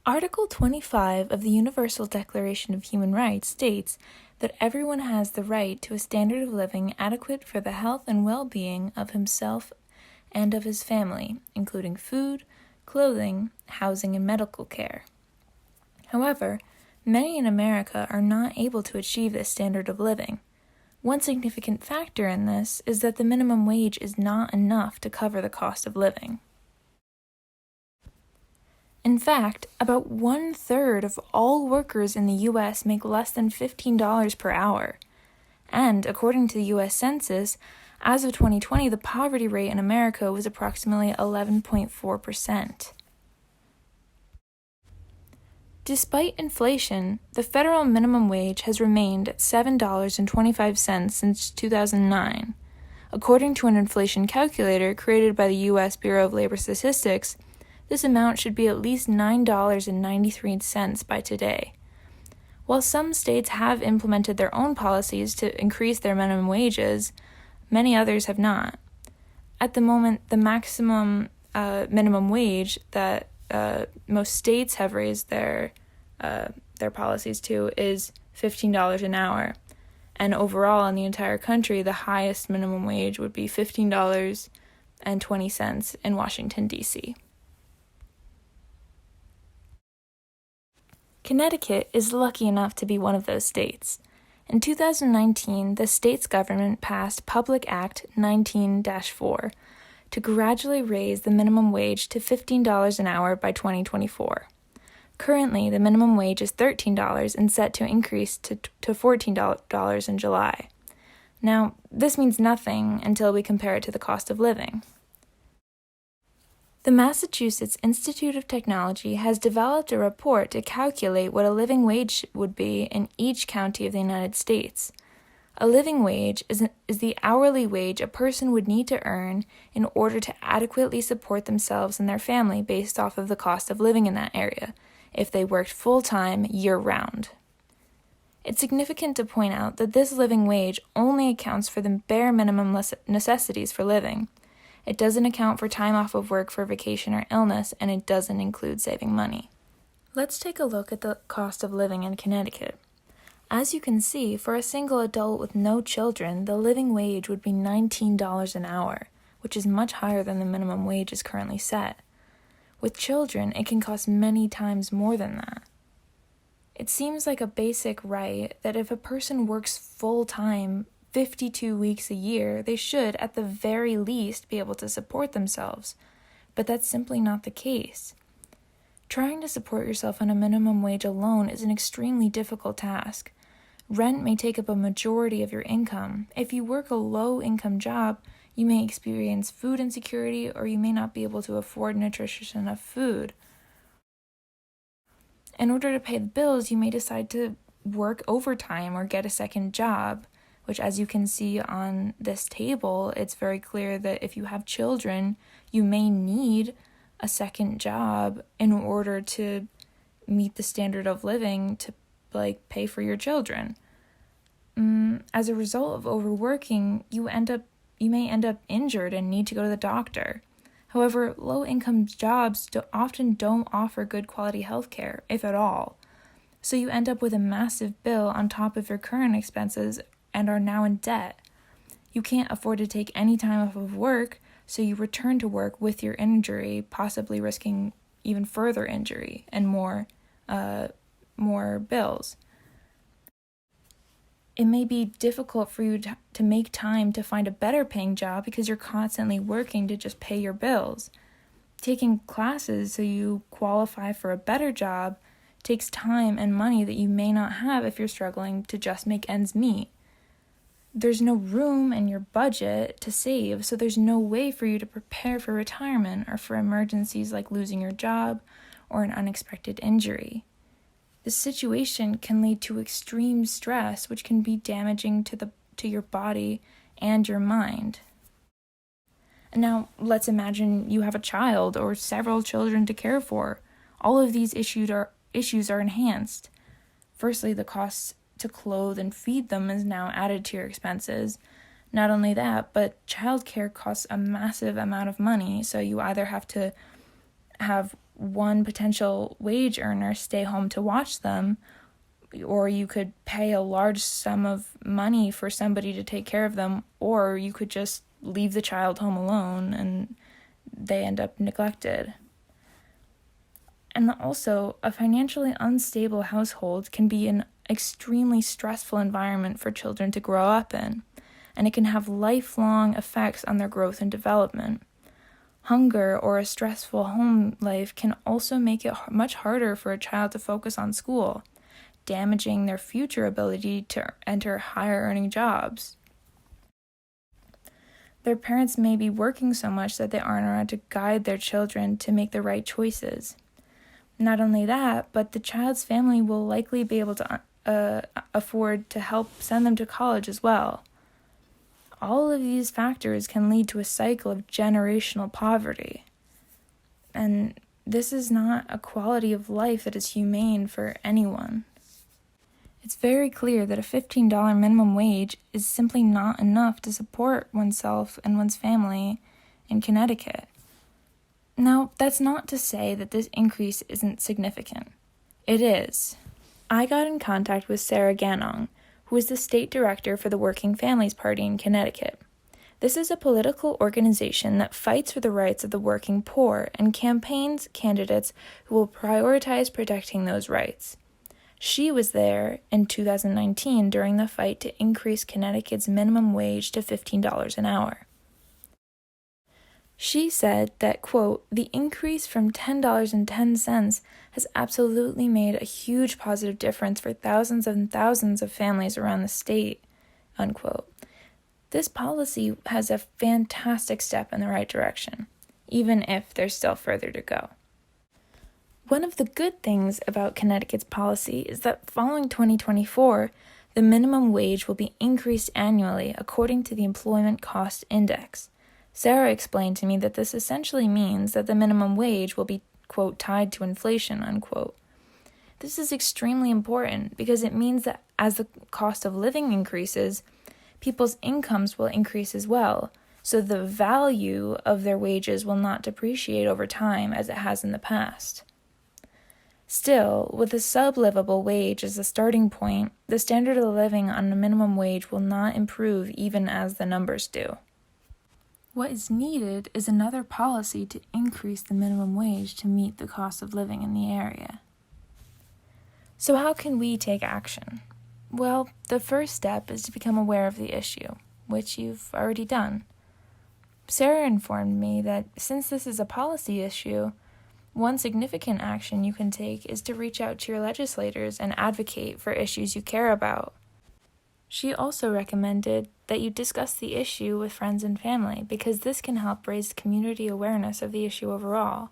Article 25 of the Universal Declaration of Human Rights states that everyone has the right to a standard of living adequate for the health and well-being of himself and of his family, including food, clothing, housing, and medical care. However, many in America are not able to achieve this standard of living. One significant factor in this is that the minimum wage is not enough to cover the cost of living. In fact, about 1/3 of all workers in the U.S. make less than $15 per hour. And according to the U.S. Census, as of 2020, the poverty rate in America was approximately 11.4%. Despite inflation, the federal minimum wage has remained at $7.25 since 2009. According to an inflation calculator created by the U.S. Bureau of Labor Statistics, this amount should be at least $9.93 by today. While some states have implemented their own policies to increase their minimum wages, many others have not. At the moment, the maximum minimum wage that most states have raised their policies to is $15 an hour. And overall, in the entire country, the highest minimum wage would be $15.20 in Washington, D.C. Connecticut is lucky enough to be one of those states. In 2019, the state's government passed Public Act 19-4 to gradually raise the minimum wage to $15 an hour by 2024. Currently, the minimum wage is $13 and set to increase to $14 in July. Now, this means nothing until we compare it to the cost of living. The Massachusetts Institute of Technology has developed a report to calculate what a living wage would be in each county of the United States. A living wage is the hourly wage a person would need to earn in order to adequately support themselves and their family based off of the cost of living in that area, if they worked full-time, year-round. It's significant to point out that this living wage only accounts for the bare minimum necessities for living. It doesn't account for time off of work for vacation or illness, and it doesn't include saving money. Let's take a look at the cost of living in Connecticut. As you can see, for a single adult with no children, the living wage would be $19 an hour, which is much higher than the minimum wage is currently set. With children, it can cost many times more than that. It seems like a basic right that if a person works full-time 52 weeks a year, they should, at the very least, be able to support themselves. But that's simply not the case. Trying to support yourself on a minimum wage alone is an extremely difficult task. Rent may take up a majority of your income. If you work a low-income job, you may experience food insecurity, or you may not be able to afford nutritious enough food. In order to pay the bills, you may decide to work overtime or get a second job, which, as you can see on this table, it's very clear that if you have children, you may need a second job in order to meet the standard of living to pay for your children. As a result of overworking, you may end up injured and need to go to the doctor. However, low-income jobs often don't offer good quality health care, if at all. So you end up with a massive bill on top of your current expenses and are now in debt. You can't afford to take any time off of work, so you return to work with your injury, possibly risking even further injury and more bills. It may be difficult for you to make time to find a better paying job because you're constantly working to just pay your bills. Taking classes so you qualify for a better job takes time and money that you may not have if you're struggling to just make ends meet. There's no room in your budget to save, so there's no way for you to prepare for retirement or for emergencies like losing your job or an unexpected injury. This situation can lead to extreme stress, which can be damaging to your body and your mind. And now, let's imagine you have a child or several children to care for. All of these issues are enhanced. Firstly, the costs to clothe and feed them is now added to your expenses. Not only that, but childcare costs a massive amount of money, so you either have to have one potential wage earner stay home to watch them, or you could pay a large sum of money for somebody to take care of them, or you could just leave the child home alone and they end up neglected. And also, a financially unstable household can be an extremely stressful environment for children to grow up in, and it can have lifelong effects on their growth and development. Hunger or a stressful home life can also make it much harder for a child to focus on school, damaging their future ability to enter higher-earning jobs. Their parents may be working so much that they aren't around to guide their children to make the right choices. Not only that, but the child's family will likely be able to afford to help send them to college as well. All of these factors can lead to a cycle of generational poverty. And this is not a quality of life that is humane for anyone. It's very clear that a $15 minimum wage is simply not enough to support oneself and one's family in Connecticut. Now, that's not to say that this increase isn't significant. It is. I got in contact with Sarah Ganong, who is the state director for the Working Families Party in Connecticut. This is a political organization that fights for the rights of the working poor and campaigns candidates who will prioritize protecting those rights. She was there in 2019 during the fight to increase Connecticut's minimum wage to $15 an hour. She said that, quote, the increase from $10.10 has absolutely made a huge positive difference for thousands and thousands of families around the state, unquote. This policy has a fantastic step in the right direction, even if there's still further to go. One of the good things about Connecticut's policy is that following 2024, the minimum wage will be increased annually according to the Employment Cost Index. Sarah explained to me that this essentially means that the minimum wage will be, quote, tied to inflation, unquote. This is extremely important because it means that as the cost of living increases, people's incomes will increase as well, so the value of their wages will not depreciate over time as it has in the past. Still, with a sub-livable wage as a starting point, the standard of living on a minimum wage will not improve even as the numbers do. What is needed is another policy to increase the minimum wage to meet the cost of living in the area. So how can we take action? Well, the first step is to become aware of the issue, which you've already done. Sarah informed me that since this is a policy issue, one significant action you can take is to reach out to your legislators and advocate for issues you care about. She also recommended that you discuss the issue with friends and family because this can help raise community awareness of the issue overall.